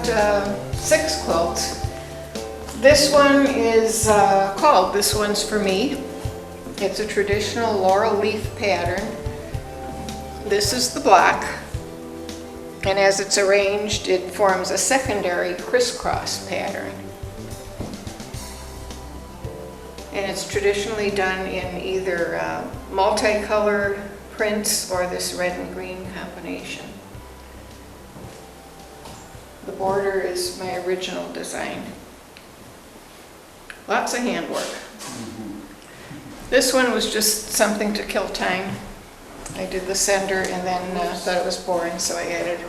got 6 quilts. This one is called This One's For Me. It's a traditional laurel leaf pattern. This is the block, and as it's arranged, it forms a secondary crisscross pattern. And it's traditionally done in either multicolor prints or this red and green combination. The border is my original design. Lots of handwork. This one was just something to kill time. I did the center and then thought it was boring, so I added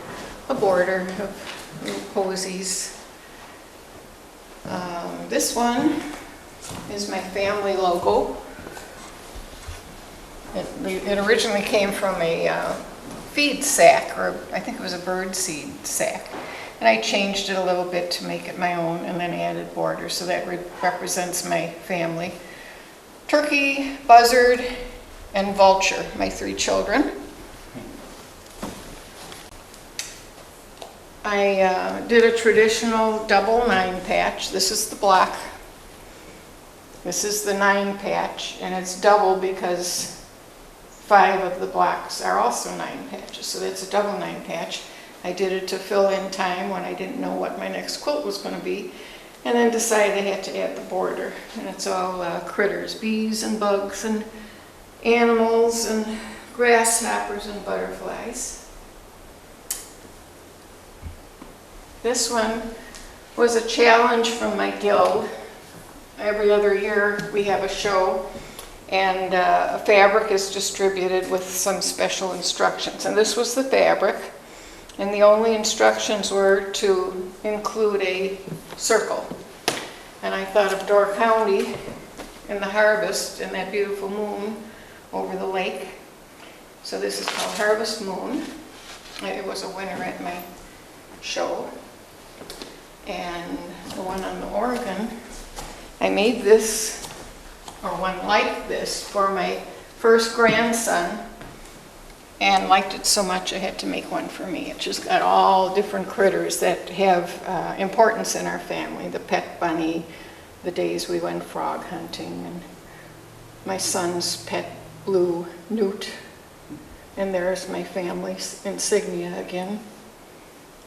a border of little posies. This one is my family logo. It originally came from a feed sack, or I think it was a bird seed sack. And I changed it a little bit to make it my own and then added borders, so that represents my family. Turkey, buzzard, and vulture, my 3 children. I did a traditional double 9 patch. This is the block. This is the 9 patch, and it's double because 5 of the blocks are also 9 patches, so that's a double 9 patch. I did it to fill in time when I didn't know what my next quilt was going to be, and then decided I had to add the border. And it's all critters, bees and bugs and animals and grasshoppers and butterflies. This one was a challenge from my guild. Every other year we have a show, and a fabric is distributed with some special instructions. And this was the fabric, and the only instructions were to include a circle. And I thought of Door County and the harvest and that beautiful moon over the lake. So this is called Harvest Moon. It was a winner at my show. And the one on the Oregon, I made this, or one like this, for my first grandson, and liked it so much I had to make one for me. It just got all different critters that have importance in our family. The pet bunny, the days we went frog hunting, and my son's pet blue newt, and there's my family's insignia again.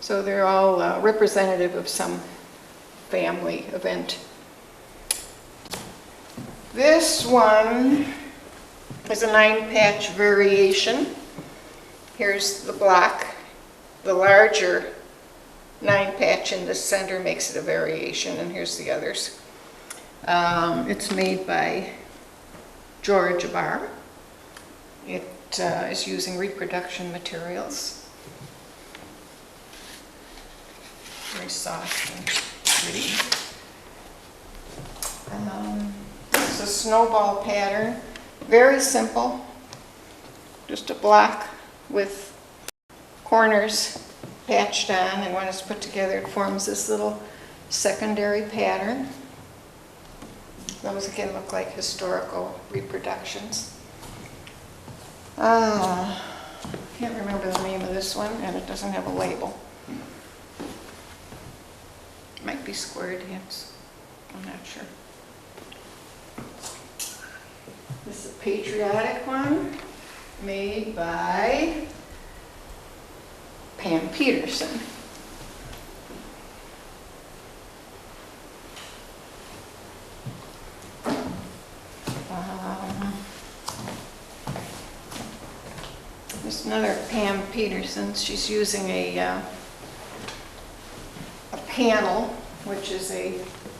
So they're all representative of some family event. This one is a 9-patch variation. Here's the block. The larger 9-patch in the center makes it a variation, and here's the others. It's made by George Barr. It is using reproduction materials. Very soft and pretty. This is a snowball pattern. Very simple. Just a block with corners patched on, and when it's put together it forms this little secondary pattern. Those again look like historical reproductions. Can't remember the name of this one, and it doesn't have a label. Might be squared hips, I'm not sure. This is a patriotic one made by Peterson. There's another Peterson. She's using a panel, which is a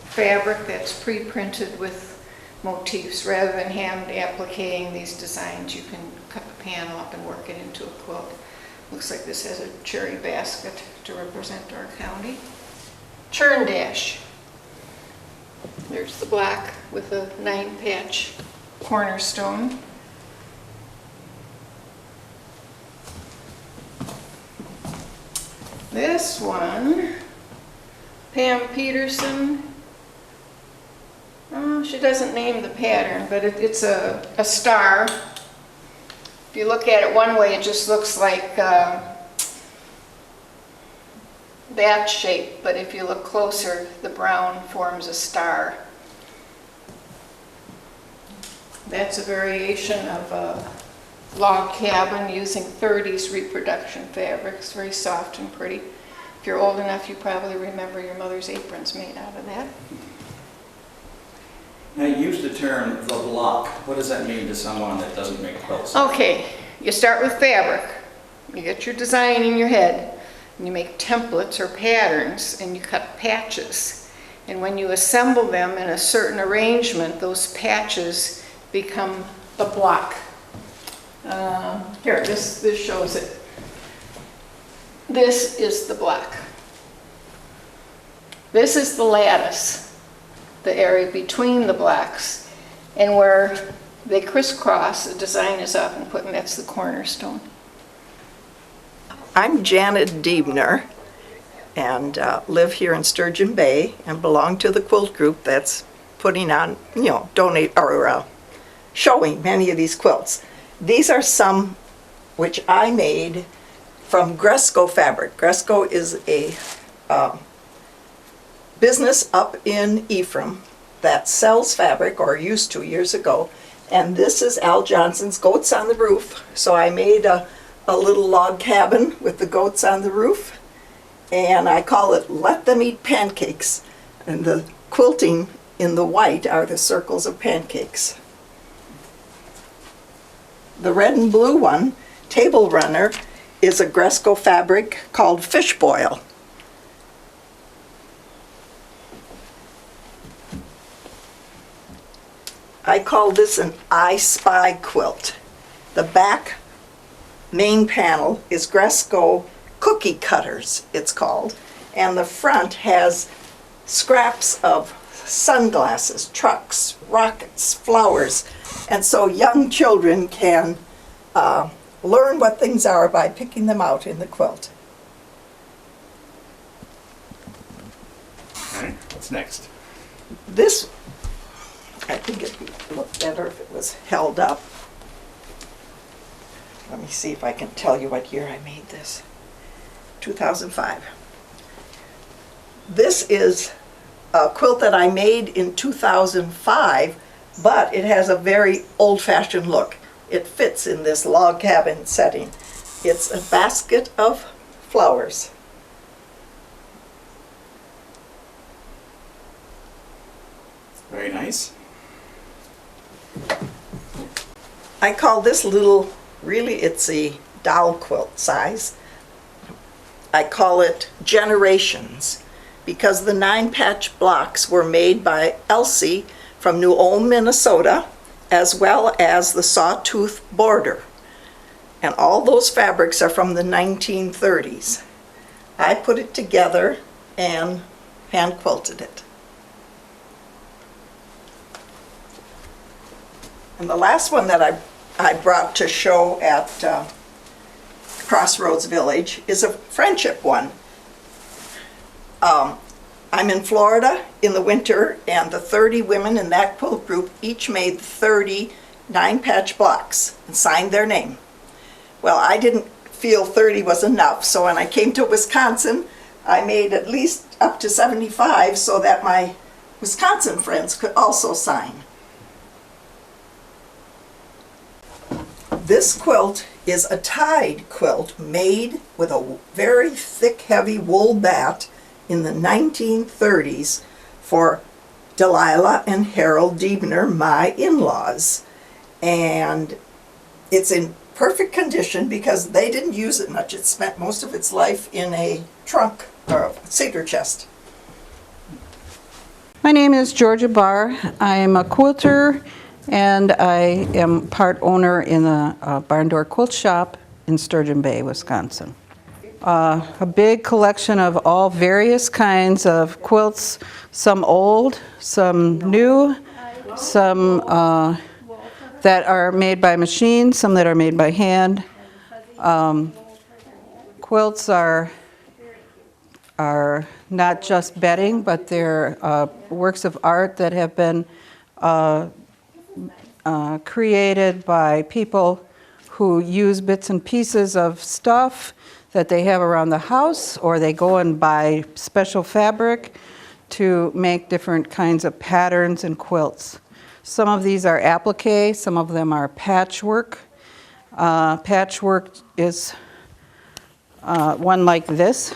fabric that's pre-printed with motifs. Rather than hand appliquing these designs, you can cut the panel up and work it into a quilt. Looks like this has a cherry basket to represent our county. Churn dash. There's the black with a 9-patch cornerstone. This one, Peterson. Oh, she doesn't name the pattern, but it's a star. If you look at it one way, it just looks like that shape, but if you look closer, the brown forms a star. That's a variation of a log cabin using 30s reproduction fabrics, very soft and pretty. If you're old enough, you probably remember your mother's aprons made out of that. Now, you use the term the block. What does that mean to someone that doesn't make quilts? Okay, you start with fabric. You get your design in your head, and you make templates or patterns, and you cut patches. And when you assemble them in a certain arrangement, those patches become the block. Here, this shows it. This is the block. This is the lattice, the area between the blocks, and where they crisscross, the design is often put, and that's the cornerstone. I'm Janet Diebner and live here in Sturgeon Bay and belong to the quilt group that's putting on, donate or showing many of these quilts. These are some which I made from Gresco fabric. Gresco is a business up in Ephraim that sells fabric, or used to years ago, and this is Al Johnson's Goats on the Roof. So I made a little log cabin with the goats on the roof, and I call it Let Them Eat Pancakes, and the quilting in the white are the circles of pancakes. The red and blue one, Table Runner, is a Gresco fabric called Fish Boil. I call this an I Spy quilt. The back main panel is Gresco Cookie Cutters, it's called, and the front has scraps of sunglasses, trucks, rockets, flowers, and so young children can learn what things are by picking them out in the quilt. All right, what's next? This, I think it would look better if it was held up. Let me see if I can tell you what year I made this. 2005. This is a quilt that I made in 2005, but it has a very old-fashioned look. It fits in this log cabin setting. It's a basket of flowers. Very nice. I call this little, really it's a doll quilt size. I call it Generations because the 9-patch blocks were made by Elsie from New Ulm, Minnesota, as well as the sawtooth border. And all those fabrics are from the 1930s. I put it together and hand quilted it. And the last one that I brought to show at Crossroads Village is a friendship one. I'm in Florida in the winter, and the 30 women in that quilt group each made 30 9-patch blocks and signed their name. Well, I didn't feel 30 was enough, so when I came to Wisconsin, I made at least up to 75 so that my Wisconsin friends could also sign. This quilt is a tied quilt made with a very thick, heavy wool bat in the 1930s for Delilah and Harold Diebner, my in-laws. And it's in perfect condition because they didn't use it much. It spent most of its life in a trunk or a cedar chest. My name is Georgia Barr. I am a quilter and I am part owner in the Barn Door Quilt Shop in Sturgeon Bay, Wisconsin. A big collection of all various kinds of quilts, some old, some new, some that are made by machine, some that are made by hand. Quilts are not just bedding, but they're works of art that have been created by people who use bits and pieces of stuff that they have around the house, or they go and buy special fabric to make different kinds of patterns and quilts. Some of these are applique, some of them are patchwork. Patchwork is one like this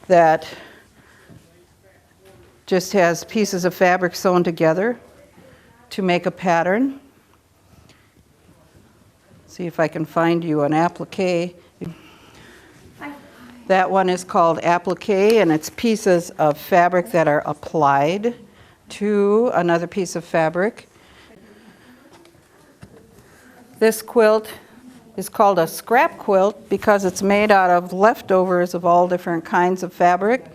that just has pieces of fabric sewn together to make a pattern. See if I can find you an applique. That one is called applique, and it's pieces of fabric that are applied to another piece of fabric. This quilt is called a scrap quilt because it's made out of leftovers of all different kinds of fabric.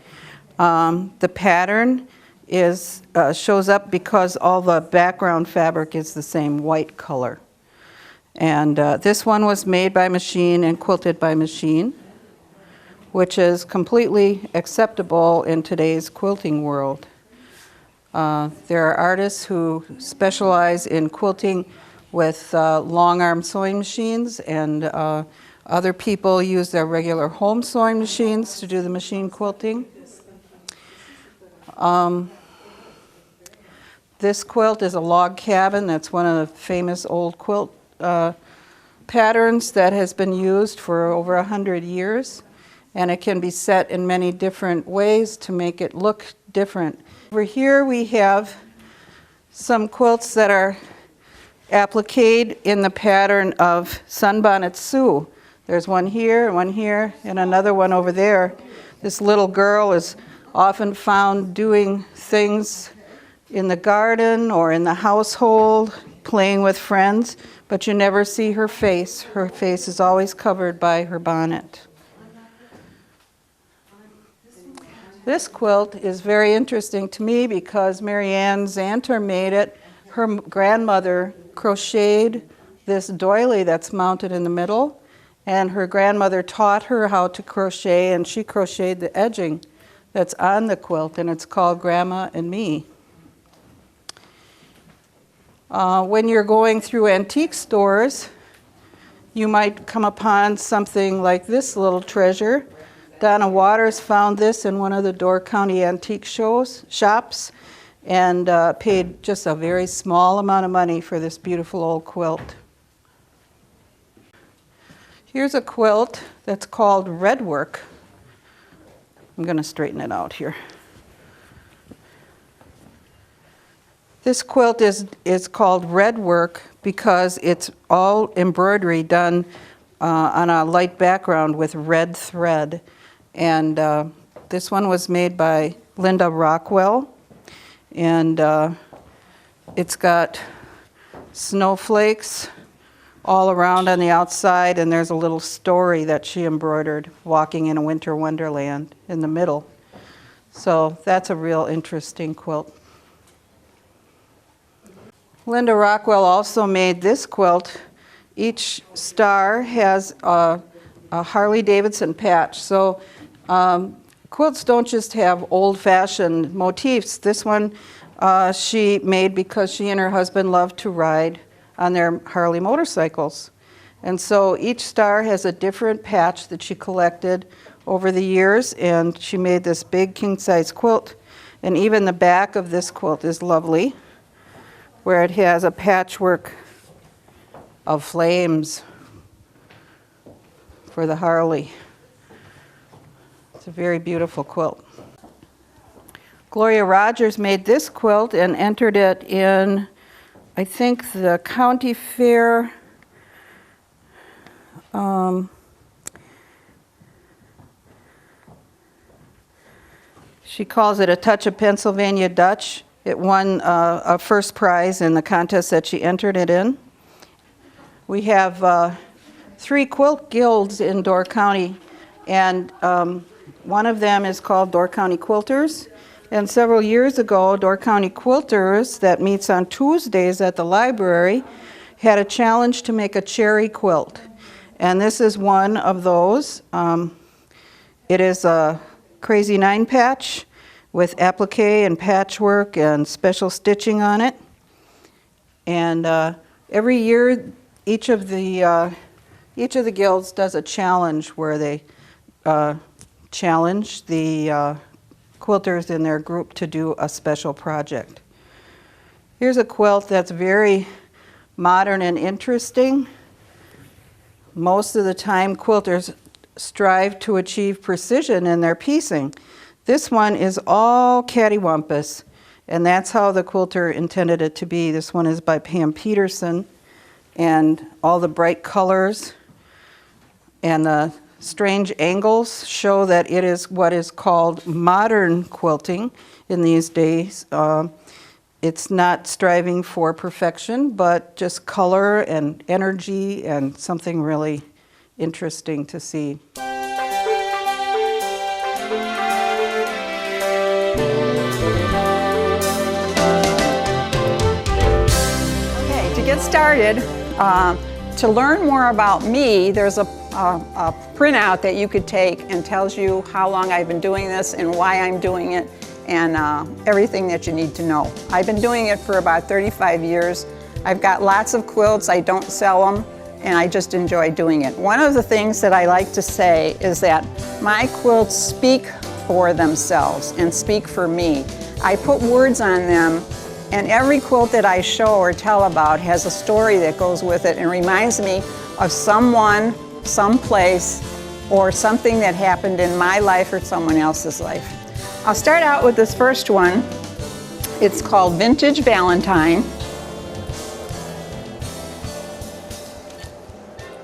The pattern is shows up because all the background fabric is the same white color. And this one was made by machine and quilted by machine, which is completely acceptable in today's quilting world. There are artists who specialize in quilting with long arm sewing machines, and other people use their regular home sewing machines to do the machine quilting. This quilt is a log cabin. That's one of the famous old quilt patterns that has been used for over 100 years. And it can be set in many different ways to make it look different. Over here we have some quilts that are appliqued in the pattern of Sunbonnet Sue. There's one here, and another one over there. This little girl is often found doing things in the garden or in the household, playing with friends, but you never see her face. Her face is always covered by her bonnet. This quilt is very interesting to me because Mary Ann Zanter made it. Her grandmother crocheted this doily that's mounted in the middle, and her grandmother taught her how to crochet, and she crocheted the edging that's on the quilt, and it's called Grandma and Me. When you're going through antique stores, you might come upon something like this little treasure. Donna Waters found this in one of the Door County antique shops and paid just a very small amount of money for this beautiful old quilt. Here's a quilt that's called Redwork. I'm going to straighten it out here. This quilt is called Redwork because it's all embroidery done on a light background with red thread. And this one was made by Linda Rockwell, and it's got snowflakes all around on the outside, and there's a little story that she embroidered, Walking in a Winter Wonderland, in the middle. So that's a real interesting quilt. Linda Rockwell also made this quilt. Each star has a Harley-Davidson patch. So quilts don't just have old-fashioned motifs. This one she made because she and her husband loved to ride on their Harley motorcycles. And so each star has a different patch that she collected over the years, and she made this big king-size quilt. And even the back of this quilt is lovely, where it has a patchwork of flames for the Harley. It's a very beautiful quilt. Gloria Rogers made this quilt and entered it in, I think, the county fair. She calls it A Touch of Pennsylvania Dutch. It won a first prize in the contest that she entered it in. We have 3 quilt guilds in Door County, and one of them is called Door County Quilters. And several years ago, Door County Quilters, that meets on Tuesdays at the library, had a challenge to make a cherry quilt. And this is one of those. It is a crazy 9 patch with applique and patchwork and special stitching on it. And every year, each of the guilds does a challenge where they challenge the quilters in their group to do a special project. Here's a quilt that's very modern and interesting. Most of the time, quilters strive to achieve precision in their piecing. This one is all cattywampus, and that's how the quilter intended it to be. This one is by Peterson, and all the bright colors and the strange angles show that it is what is called modern quilting in these days. It's not striving for perfection, but just color and energy and something really interesting to see. Okay, to get started, to learn more about me, there's a printout that you could take and tells you how long I've been doing this and why I'm doing it and everything that you need to know. I've been doing it for about 35 years. I've got lots of quilts, I don't sell them, and I just enjoy doing it. One of the things that I like to say is that my quilts speak for themselves and speak for me. I put words on them, and every quilt that I show or tell about has a story that goes with it and reminds me of someone, someplace, or something that happened in my life or someone else's life. I'll start out with this first one. It's called Vintage Valentine.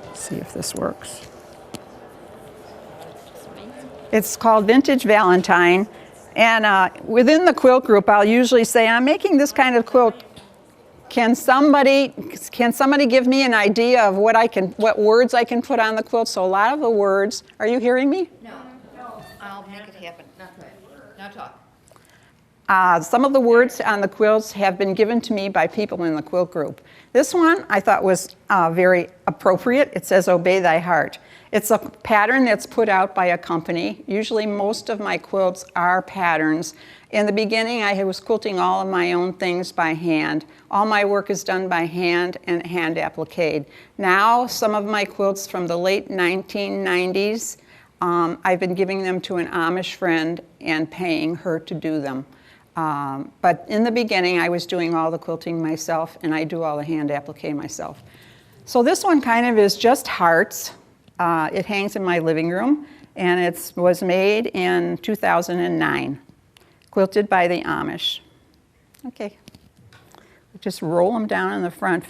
Let's see if this works. It's called Vintage Valentine. And within the quilt group, I'll usually say, I'm making this kind of quilt. Can somebody give me an idea of what words I can put on the quilt? So a lot of the words, are you hearing me? No, I'll make it happen. Now talk. Some of the words on the quilts have been given to me by people in the quilt group. This one I thought was very appropriate. It says, obey thy heart. It's a pattern that's put out by a company. Usually most of my quilts are patterns. In the beginning, I was quilting all of my own things by hand. All my work is done by hand and hand appliqued. Now, some of my quilts from the late 1990s, I've been giving them to an Amish friend and paying her to do them. But in the beginning, I was doing all the quilting myself, and I do all the hand applique myself. So this one kind of is just hearts. It hangs in my living room, and it was made in 2009, quilted by the Amish. Okay, just roll them down in the front.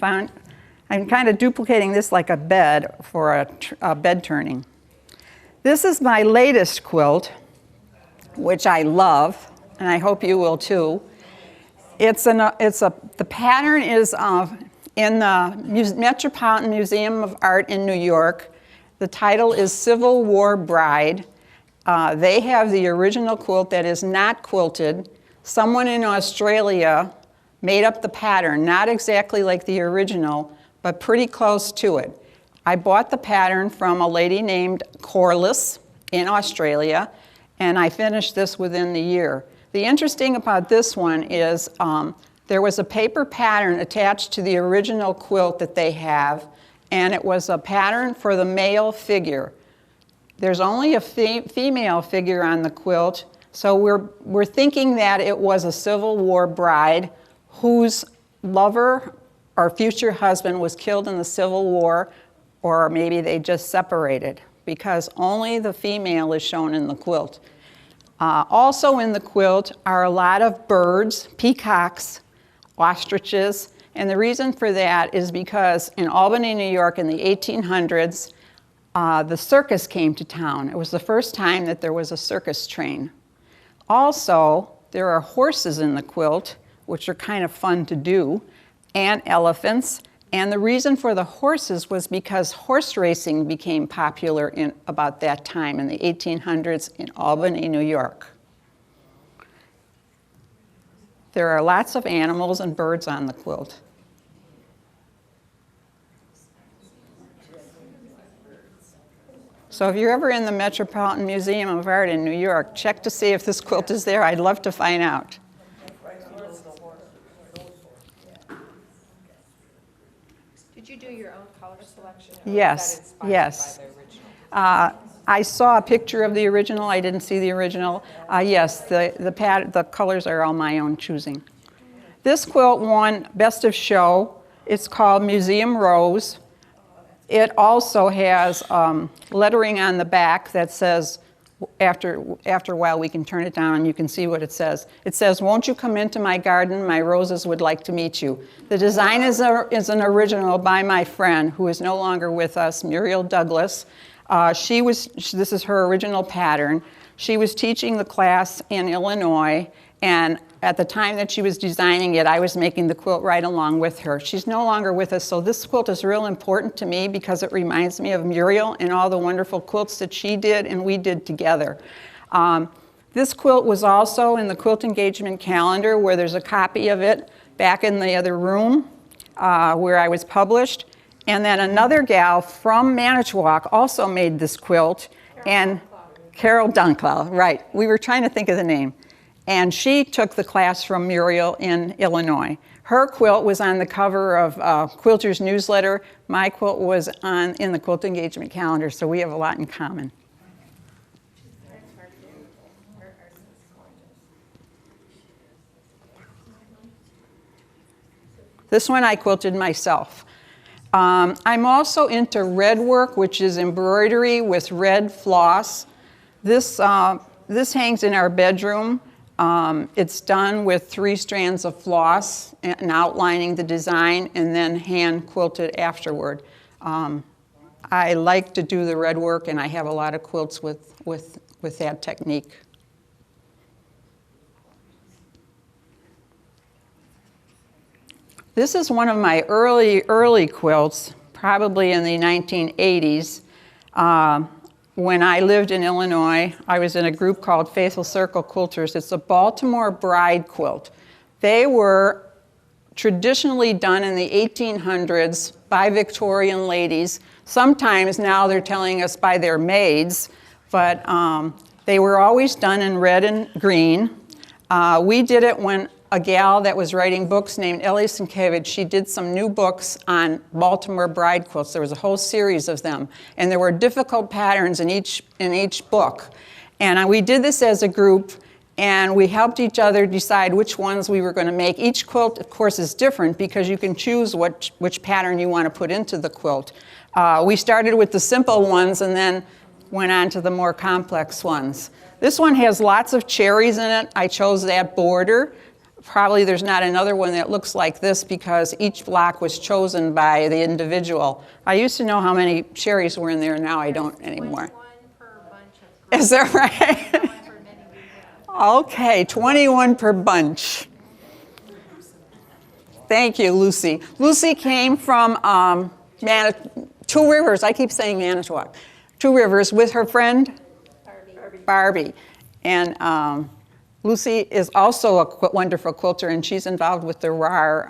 I'm kind of duplicating this like a bed for a bed turning. This is my latest quilt, which I love, and I hope you will too. The pattern is in the Metropolitan Museum of Art in New York. The title is Civil War Bride. They have the original quilt that is not quilted. Someone in Australia made up the pattern, not exactly like the original, but pretty close to it. I bought the pattern from a lady named Corliss in Australia, and I finished this within the year. The interesting about this one is there was a paper pattern attached to the original quilt that they have, and it was a pattern for the male figure. There's only a female figure on the quilt, so we're thinking that it was a Civil War bride whose lover or future husband was killed in the Civil War, or maybe they just separated, because only the female is shown in the quilt. Also in the quilt are a lot of birds, peacocks, ostriches, and the reason for that is because in Albany, New York in the 1800s, the circus came to town. It was the first time that there was a circus train. Also, there are horses in the quilt, which are kind of fun to do, and elephants. And the reason for the horses was because horse racing became popular in about that time in the 1800s in Albany, New York. There are lots of animals and birds on the quilt. So if you're ever in the Metropolitan Museum of Art in New York, check to see if this quilt is there. I'd love to find out. Did you do your own color selection? Yes, yes. I saw a picture of the original. I didn't see the original. Yes, the colors are all my own choosing. This quilt won Best of Show. It's called Museum Rose. It also has lettering on the back that says, after a while we can turn it down and you can see what it says. It says, "Won't you come into my garden? My roses would like to meet you." The design is an original by my friend who is no longer with us, Muriel Douglas. This is her original pattern. She was teaching the class in Illinois, and at the time that she was designing it, I was making the quilt right along with her. She's no longer with us, so this quilt is real important to me because it reminds me of Muriel and all the wonderful quilts that she did and we did together. This quilt was also in the quilt engagement calendar, where there's a copy of it back in the other room where I was published. And then another gal from Manitowoc also made this quilt, and Carol Dunklau, right. We were trying to think of the name. And she took the class from Muriel in Illinois. Her quilt was on the cover of Quilter's newsletter. My quilt was in the quilt engagement calendar, so we have a lot in common. This one I quilted myself. I'm also into red work, which is embroidery with red floss. This hangs in our bedroom. It's done with 3 strands of floss and outlining the design and then hand quilted afterward. I like to do the red work, and I have a lot of quilts with that technique. This is one of my early quilts, probably in the 1980s. When I lived in Illinois, I was in a group called Faithful Circle Quilters. It's a Baltimore bride quilt. They were traditionally done in the 1800s by Victorian ladies. Sometimes now they're telling us by their maids, but they were always done in red and green. We did it when a gal that was writing books named Ellie Sienkiewicz, she did some new books on Baltimore bride quilts. There was a whole series of them, and there were difficult patterns in each book. And we did this as a group, and we helped each other decide which ones we were going to make. Each quilt, of course, is different because you can choose which pattern you want to put into the quilt. We started with the simple ones and then went on to the more complex ones. This one has lots of cherries in it. I chose that border. Probably there's not another one that looks like this because each block was chosen by the individual. I used to know how many cherries were in there, now I don't anymore. 21 per bunch of Is that right? Okay, 21 per bunch. Thank you, Lucy. Lucy came from Two Rivers, I keep saying Manitowoc. Two Rivers with her friend? Barbie. And Lucy is also a wonderful quilter, and she's involved with the RAR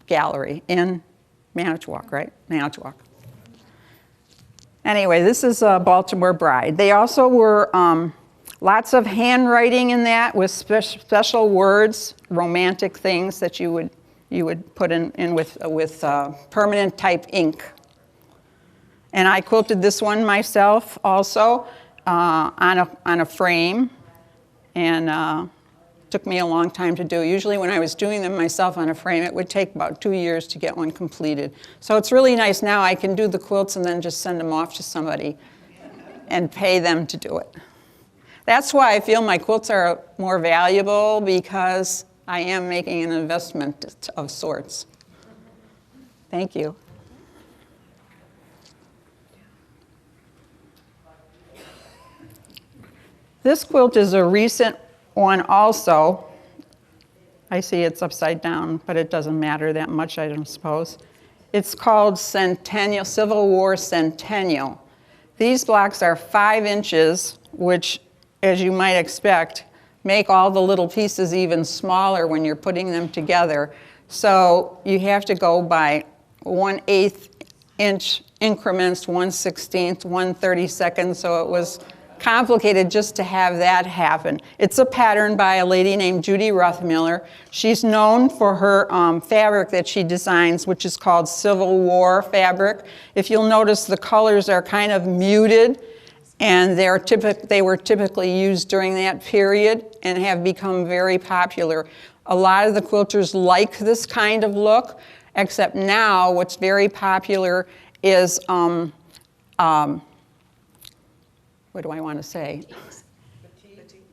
gallery in Manitowoc, right? Manitowoc. Anyway, this is a Baltimore bride. They also were lots of handwriting in that with special words, romantic things that you would put in with permanent type ink. And I quilted this one myself also on a frame. And took me a long time to do. Usually when I was doing them myself on a frame, it would take about 2 years to get one completed. So it's really nice now I can do the quilts and then just send them off to somebody and pay them to do it. That's why I feel my quilts are more valuable, because I am making an investment of sorts. Thank you. This quilt is a recent one also. I see it's upside down, but it doesn't matter that much, I don't suppose. It's called Centennial, Civil War Centennial. These blocks are 5 inches, which, as you might expect, make all the little pieces even smaller when you're putting them together. So you have to go by 1/8 inch increments, 1/16, 1/32, so it was complicated just to have that happen. It's a pattern by a lady named Judy Ruthmiller. She's known for her fabric that she designs, which is called Civil War fabric. If you'll notice, the colors are kind of muted, And they were typically used during that period and have become very popular. A lot of the quilters like this kind of look, except now what's very popular is, what do I want to say?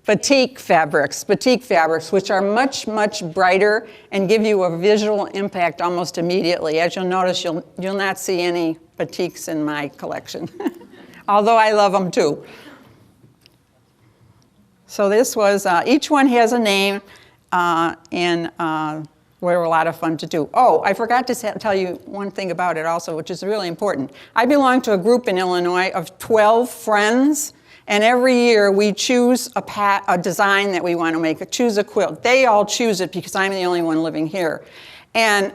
Batik fabrics, which are much, much brighter and give you a visual impact almost immediately. As you'll notice, you'll not see any batiks in my collection, although I love them too. So this was, each one has a name, and were a lot of fun to do. Oh, I forgot to tell you one thing about it also, which is really important. I belong to a group in Illinois of 12 friends, and every year we choose a design that we want to make, choose a quilt. They all choose it because I'm the only one living here. And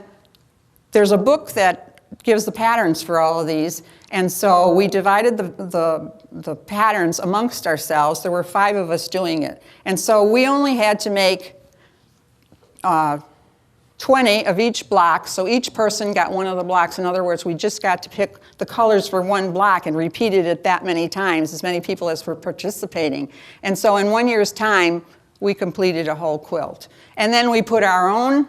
there's a book that gives the patterns for all of these, and so we divided the patterns amongst ourselves. There were 5 of us doing it. And so we only had to make 20 of each block, so each person got one of the blocks. In other words, we just got to pick the colors for one block and repeated it that many times, as many people as were participating. And so in 1 year's time, we completed a whole quilt. And then we put our own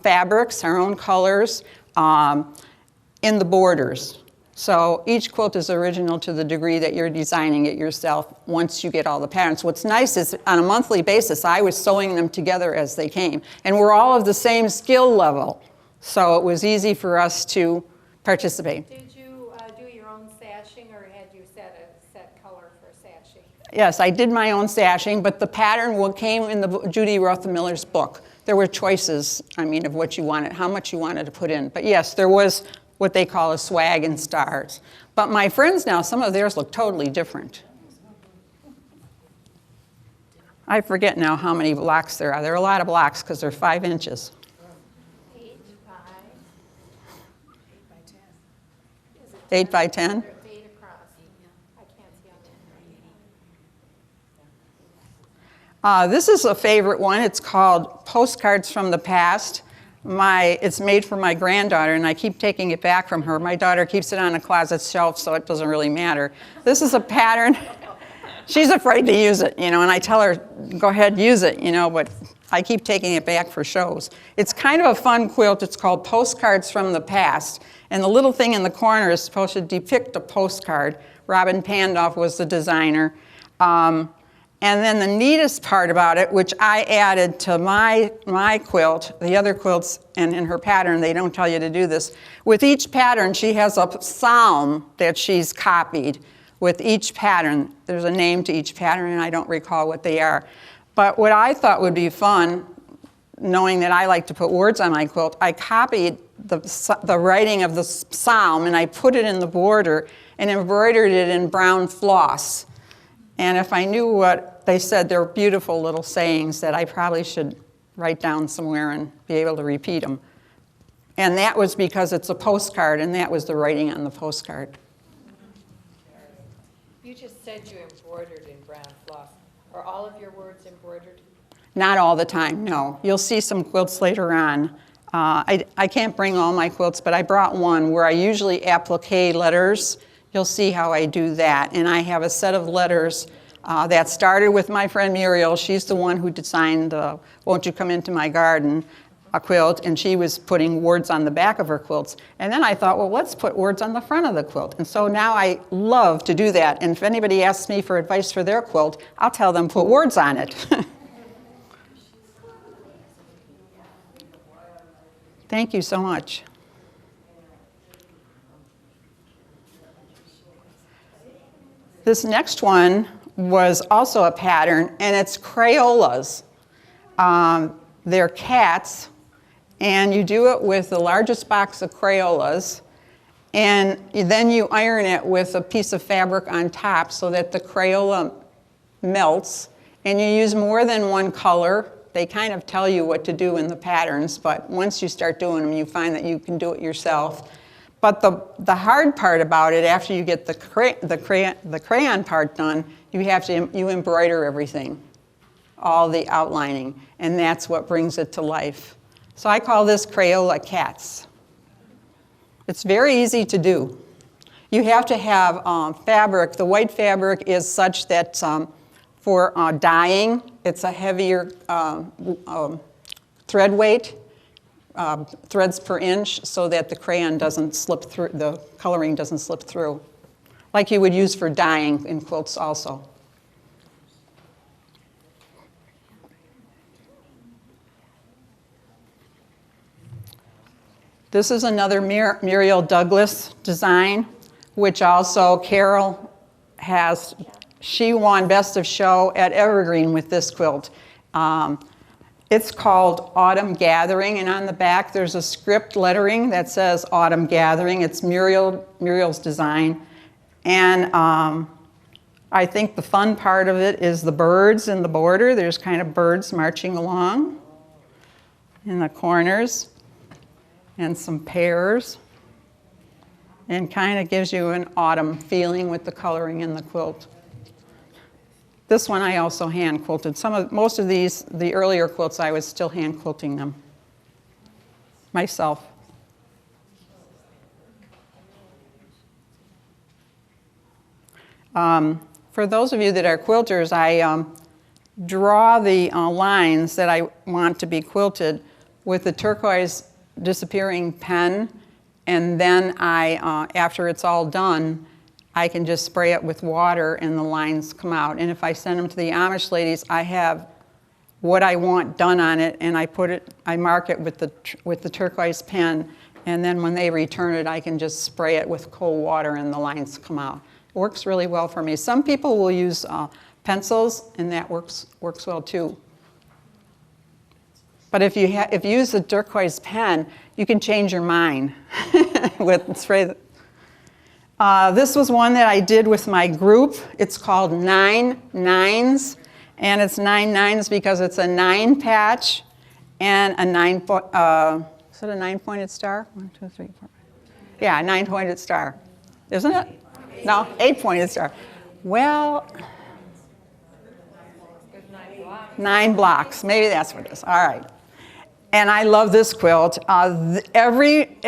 fabrics, our own colors in the borders. So each quilt is original to the degree that you're designing it yourself once you get all the patterns. What's nice is on a monthly basis, I was sewing them together as they came. And we're all of the same skill level. So it was easy for us to participate. Did you do your own sashing, or had you set color for sashing? Yes, I did my own sashing, but the pattern came in the Judy Rother-Miller's book. There were choices, of what you wanted, how much you wanted to put in. But yes, there was what they call a swag and stars. But my friends now, some of theirs look totally different. I forget now how many blocks there are. There are a lot of blocks because they're 5 inches. 8 by 8 by 10? 8 across. I can't see on it. This is a favorite one. It's called Postcards from the Past. It's made for my granddaughter, and I keep taking it back from her. My daughter keeps it on a closet shelf, so it doesn't really matter. This is a pattern. She's afraid to use it, and I tell her, go ahead, use it, but I keep taking it back for shows. It's kind of a fun quilt. It's called Postcards from the Past, and the little thing in the corner is supposed to depict a postcard. Robin Pandolf was the designer. And then the neatest part about it, which I added to my quilt, the other quilts, and in her pattern, they don't tell you to do this. With each pattern, she has a psalm that she's copied. With each pattern, there's a name to each pattern, and I don't recall what they are. But what I thought would be fun, knowing that I like to put words on my quilt, I copied the writing of the psalm, and I put it in the border and embroidered it in brown floss. And if I knew what they said, they're beautiful little sayings that I probably should write down somewhere and be able to repeat them. And that was because it's a postcard, and that was the writing on the postcard. You just said you embroidered in brown floss. Are all of your words embroidered? Not all the time, no. You'll see some quilts later on. I can't bring all my quilts, but I brought one where I usually applique letters. You'll see how I do that. And I have a set of letters that started with my friend Muriel. She's the one who designed the Won't You Come Into My Garden quilt, and she was putting words on the back of her quilts. And then I thought, well, let's put words on the front of the quilt. And so now I love to do that. And if anybody asks me for advice for their quilt, I'll tell them put words on it. Thank you so much. This next one was also a pattern, and it's Crayolas. They're cats, and you do it with the largest box of Crayolas, and then you iron it with a piece of fabric on top so that the Crayola melts, and you use more than one color. They kind of tell you what to do in the patterns, but once you start doing them, you find that you can do it yourself. But the hard part about it, after you get the crayon part done, you embroider everything, all the outlining, and that's what brings it to life. So I call this Crayola Cats. It's very easy to do. You have to have fabric. The white fabric is such that for dyeing, it's a heavier thread weight, threads per inch, so that the crayon doesn't slip through, the coloring doesn't slip through, like you would use for dyeing in quilts also. This is another Muriel Douglas design, which also Carol has. She won Best of Show at Evergreen with this quilt. It's called Autumn Gathering, and on the back there's a script lettering that says Autumn Gathering. It's Muriel's design. And I think the fun part of it is the birds in the border. There's kind of birds marching along in the corners, and some pears, and kind of gives you an autumn feeling with the coloring in the quilt. This one I also hand quilted. Most of these, the earlier quilts, I was still hand quilting them myself. For those of you that are quilters, I draw the lines that I want to be quilted with the turquoise disappearing pen, and then after it's all done, I can just spray it with water and the lines come out. And if I send them to the Amish ladies, I have what I want done on it, and I mark it with the turquoise pen, and then when they return it, I can just spray it with cold water and the lines come out. It works really well for me. Some people will use pencils, and that works well too. But if you use a turquoise pen, you can change your mind with spray. This was one that I did with my group. It's called 9 Nines, and it's 9 nines because it's a 9 patch and a 9 is it a 9-pointed star? 1, 2, 3, 4. Yeah, a 9-pointed star, isn't it? No, 8-pointed star. Well, 9 blocks. Maybe that's what it is. All right. And I love this quilt. Every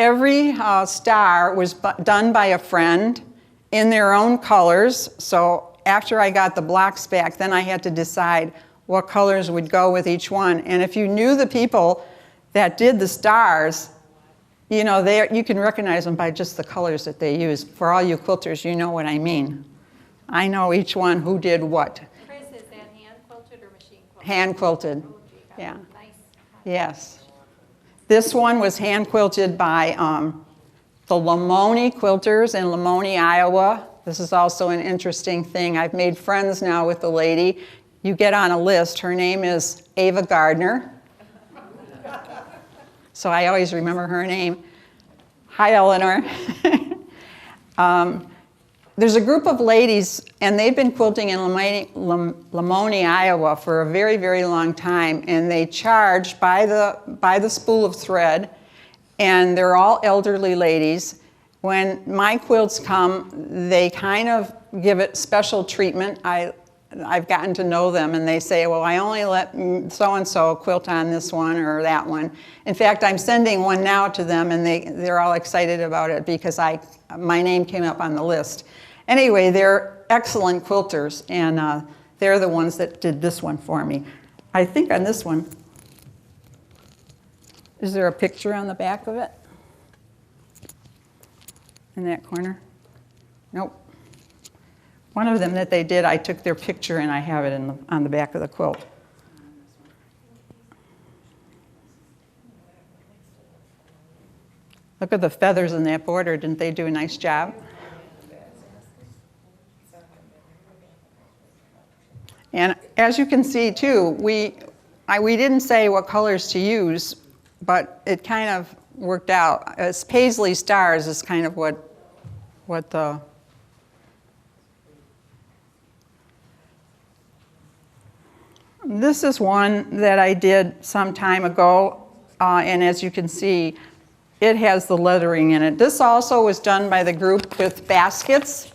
star was done by a friend in their own colors. So after I got the blocks back, then I had to decide what colors would go with each one. And if you knew the people that did the stars, you know, you can recognize them by just the colors that they use. For all you quilters, you know what I mean. I know each one who did what. Chris, is that hand quilted or machine quilted? Hand quilted, Oh, gee, yeah. nice. Yes. This one was hand quilted by the Lamoni Quilters in Lamoni, Iowa. This is also an interesting thing. I've made friends now with the lady. You get on a list. Her name is Ava Gardner. So I always remember her name. Hi, Eleanor. There's a group of ladies, and they've been quilting in Lamoni, Iowa for a very, very long time, and they charge by the spool of thread, and they're all elderly ladies. When my quilts come, they kind of give it special treatment. I've gotten to know them, and they say, well, I only let so-and-so quilt on this one or that one. In fact, I'm sending one now to them, and they're all excited about it because my name came up on the list. Anyway, they're excellent quilters, and they're the ones that did this one for me. I think on this one, is there a picture on the back of it? In that corner? Nope. One of them that they did, I took their picture and I have it on the back of the quilt. Look at the feathers in that border. Didn't they do a nice job? And as you can see too, we didn't say what colors to use, but it kind of worked out. As Paisley Stars is kind of what the This is one that I did some time ago, and as you can see, it has the lettering in it. This also was done by the group with baskets,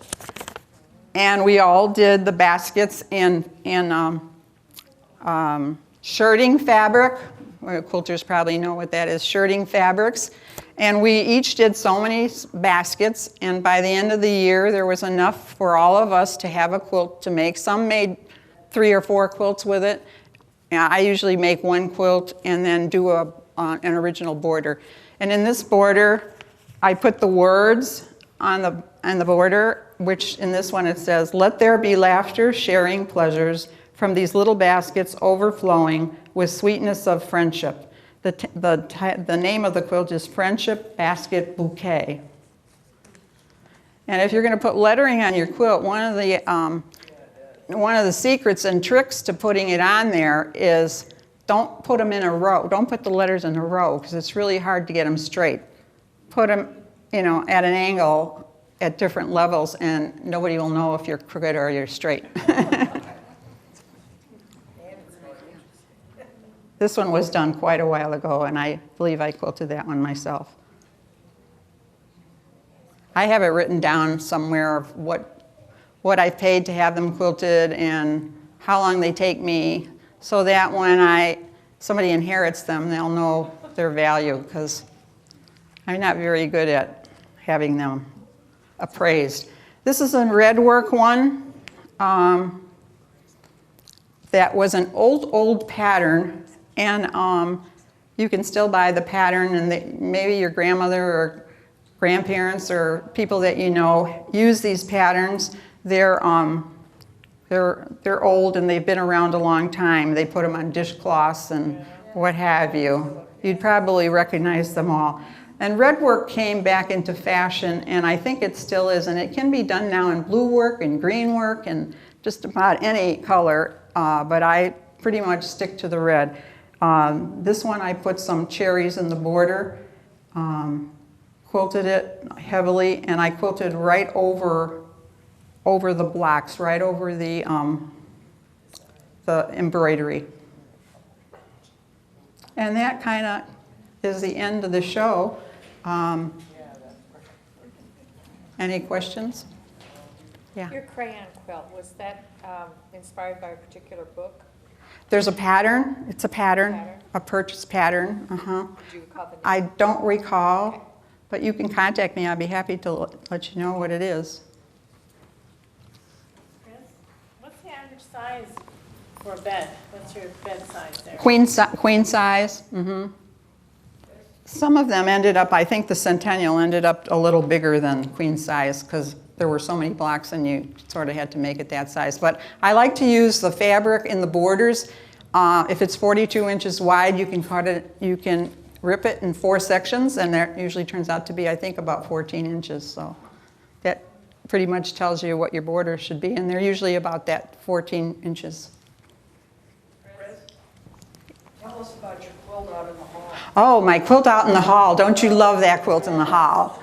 and we all did the baskets in shirting fabric. Quilters probably know what that is, shirting fabrics. And we each did so many baskets, and by the end of the year, there was enough for all of us to have a quilt to make. Some made 3 or 4 quilts with it. I usually make 1 quilt and then do an original border. And in this border, I put the words on the border, which in this one it says, "Let there be laughter, sharing pleasures, from these little baskets overflowing with sweetness of friendship." The name of the quilt is Friendship Basket Bouquet. And if you're going to put lettering on your quilt, one of the secrets and tricks to putting it on there is don't put them in a row. Don't put the letters in a row because it's really hard to get them straight. Put them, at an angle at different levels, and nobody will know if you're crooked or you're straight. This one was done quite a while ago, and I believe I quilted that one myself. I have it written down somewhere of what I paid to have them quilted and how long they take me, so that when somebody inherits them, they'll know their value, because I'm not very good at having them appraised. This is a red work one that was an old pattern, and you can still buy the pattern, and maybe your grandmother or grandparents or people that you know use these patterns. They're old and they've been around a long time. They put them on dishcloths and what have you. You'd probably recognize them all. And red work came back into fashion, and I think it still is, and it can be done now in blue work and green work and just about any color, but I pretty much stick to the red. This one I put some cherries in the border, quilted it heavily, and I quilted right over the blocks, right over the embroidery. And that kind of is the end of the show. Any questions? Yeah. Your crayon quilt, was that inspired by a particular book? There's a pattern. It's a pattern, Pattern? a purchase pattern. Do you recall the name? I don't recall, but you can contact me. I'd be happy to let you know what it is. Chris, what's the average size for a bed? What's your bed size there? Queen size. Mm-hmm. Some of them ended up, I think the Centennial ended up a little bigger than queen size because there were so many blocks and you sort of had to make it that size. But I like to use the fabric in the borders. If it's 42 inches wide, you can cut it, you can rip it in 4 sections, and that usually turns out to be, I think, about 14 inches. So that pretty much tells you what your border should be, and they're usually about that 14 inches. Tell us about your quilt out in the hall. Oh, my quilt out in the hall. Don't you love that quilt in the hall?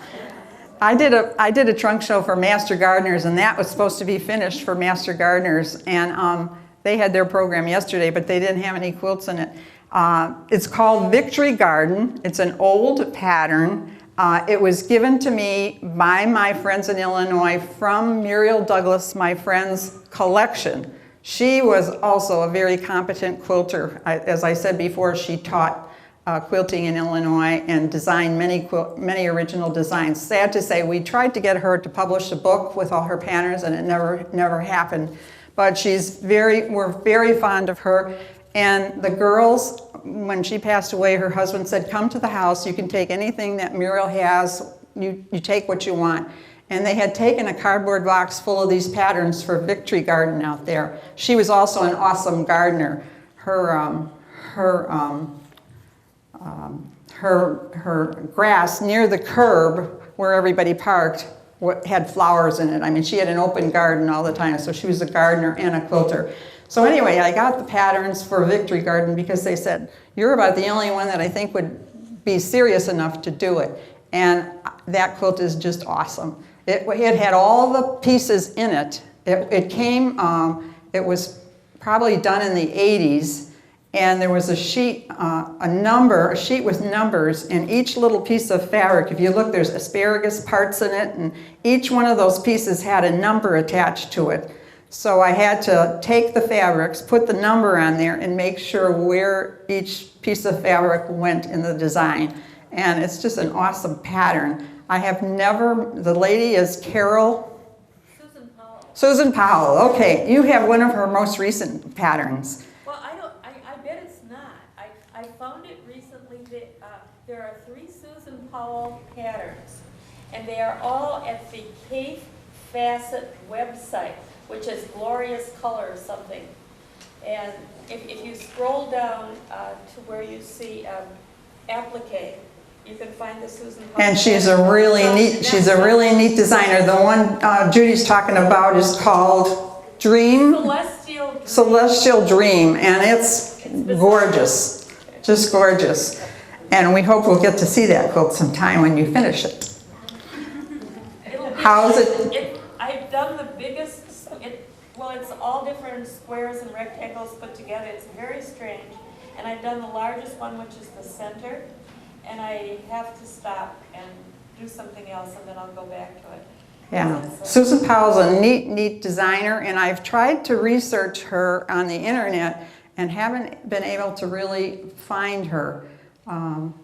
I did a trunk show for Master Gardeners, and that was supposed to be finished for Master Gardeners, and they had their program yesterday, but they didn't have any quilts in it. It's called Victory Garden. It's an old pattern. It was given to me by my friends in Illinois from Muriel Douglas, my friend's collection. She was also a very competent quilter. As I said before, she taught quilting in Illinois and designed many original designs. Sad to say, we tried to get her to publish a book with all her patterns, and it never happened. But we're very fond of her. And the girls, when she passed away, her husband said, "Come to the house. You can take anything that Muriel has. You take what you want." And they had taken a cardboard box full of these patterns for Victory Garden out there. She was also an awesome gardener. Her grass near the curb where everybody parked had flowers in it. I mean, she had an open garden all the time, so she was a gardener and a quilter. So anyway, I got the patterns for Victory Garden because they said, "You're about the only one that I think would be serious enough to do it." And that quilt is just awesome. It had all the pieces in it. It was probably done in the 80s, and there was a sheet with numbers, and each little piece of fabric, if you look, there's asparagus parts in it, and each one of those pieces had a number attached to it. So I had to take the fabrics, put the number on there, and make sure where each piece of fabric went in the design. And it's just an awesome pattern. I have never, the lady is Carol. Susan Powell. Susan Powell, okay. You have one of her most recent patterns. Well, I bet it's not. I found it recently that there are 3 Susan Powell patterns, and they are all at the Cape Facet website, which is Glorious Color or something. And if you scroll down to where you see applique, you can find the Susan Powell. And she's a really neat designer. The one Judy's talking about is called Dream. Celestial Dream, and it's gorgeous, just gorgeous. And we hope we'll get to see that quilt sometime when you finish it. How is it? I've done the biggest, well, it's all different squares and rectangles put together. It's very strange. And I've done the largest one, which is the center. And I have to stop and do something else, and then I'll go back to it. Yeah, Susan Powell's a neat designer, and I've tried to research her on the internet and haven't been able to really find her. And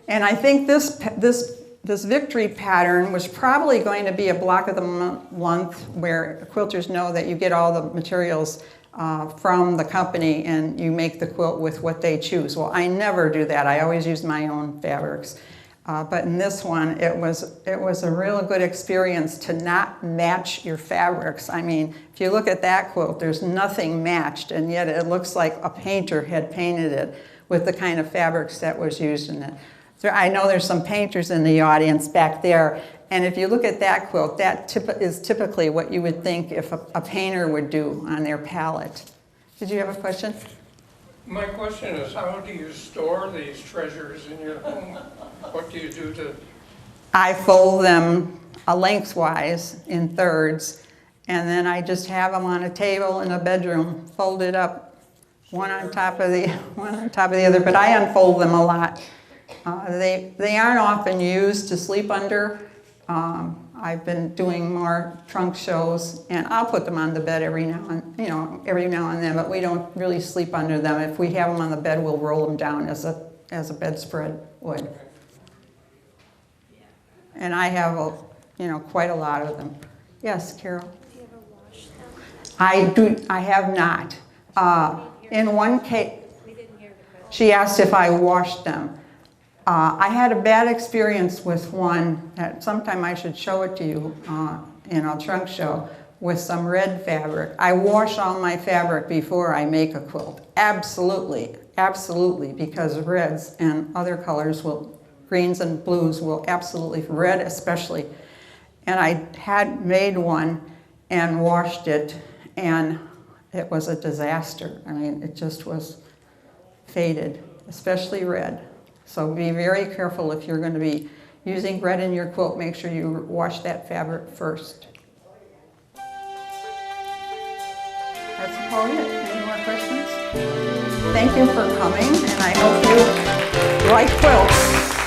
I think this victory pattern was probably going to be a block of the month where quilters know that you get all the materials from the company and you make the quilt with what they choose. Well, I never do that. I always use my own fabrics. But in this one, it was a real good experience to not match your fabrics. I mean, if you look at that quilt, there's nothing matched, and yet it looks like a painter had painted it with the kind of fabrics that was used in it. I know there's some painters in the audience back there, and if you look at that quilt, that is typically what you would think if a painter would do on their palette. Did you have a question? My question is, how do you store these treasures in your home? What do you do to... I fold them lengthwise in thirds, and then I just have them on a table in a bedroom, folded up, one on top of the other, but I unfold them a lot. They aren't often used to sleep under. I've been doing more trunk shows, and I'll put them on the bed every now and then, but we don't really sleep under them. If we have them on the bed, we'll roll them down as a bedspread would. And I have quite a lot of them. Yes, Carol? Do you ever wash them? I have not. In one case, We didn't hear the question. she asked if I washed them. I had a bad experience with one that sometime I should show it to you in a trunk show with some red fabric. I wash all my fabric before I make a quilt. Absolutely, absolutely, because reds and other colors greens and blues will absolutely, red especially. And I had made one and washed it, and it was a disaster. I mean, it just was faded, especially red. So be very careful if you're going to be using red in your quilt. Make sure you wash that fabric first. That's about it. Any more questions? Thank you for coming, and I hope you like quilts.